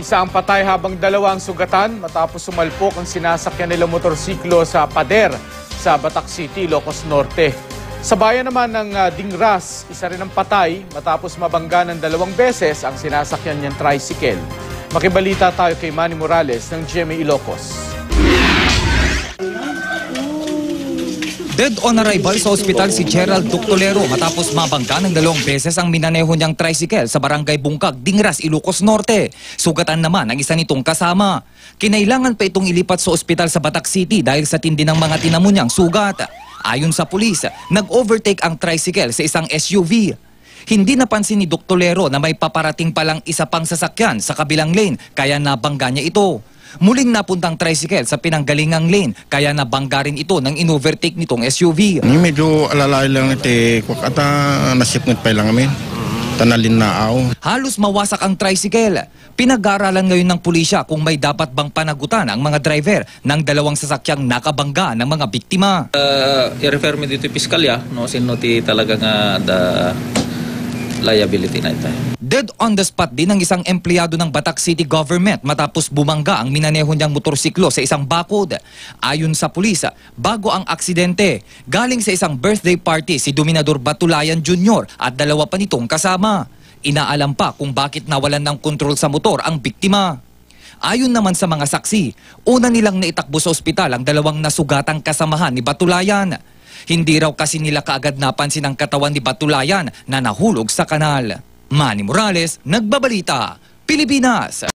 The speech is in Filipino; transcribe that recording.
Isa ang patay habang dalawang sugatan matapos sumalpok ang sinasakyan nila motorsiklo sa pader sa Batac City, Ilocos Norte. Sa bayan naman ng Dingras, isa rin ang patay matapos mabangga ng 2 beses ang sinasakyan niyang tricycle. Makibalita tayo kay Manny Morales ng GMA Ilocos. Dead on arrival sa ospital si Gerald Ductolero matapos mabangga ng 2 beses ang minaneho niyang tricycle sa barangay Bungkag, Dingras, Ilocos Norte. Sugatan naman ang isa nitong kasama. Kinailangan pa itong ilipat sa ospital sa Batac City dahil sa tindi ng mga tinamo niyang sugat. Ayon sa pulis, nag-overtake ang tricycle sa isang SUV. Hindi napansin ni Ductolero na may paparating palang isa pang sasakyan sa kabilang lane kaya nabangga niya ito. Muling napuntang tricycle sa pinanggalingang lane kaya nabangga rin ito ng in-overtake nitong SUV. Medyo alalay lang iti at nasipnit pa lang amin. Tanalin na aw. Halos mawasak ang tricycle. Pinag-aaralan ngayon ng pulisya kung may dapat bang panagutan ang mga driver ng 2 sasakyang nakabangga ng mga biktima. I-refer me dito piskalya, no, sino ti talaga nga the liability na ito. Dead on the spot din ang isang empleyado ng Batac City Government matapos bumangga ang minaneho niyang motorsiklo sa isang bakod. Ayon sa pulis, bago ang aksidente, galing sa isang birthday party si Dominador Batulayan Jr. at 2 pa nitong kasama. Inaalam pa kung bakit nawalan ng kontrol sa motor ang biktima. Ayon naman sa mga saksi, una nilang naitakbo sa ospital ang 2 nasugatang kasamahan ni Batulayan. Hindi raw kasi nila kaagad napansin ang katawan ni Batulayan na nahulog sa kanal. Manny Morales, Nagbabalita, Pilipinas.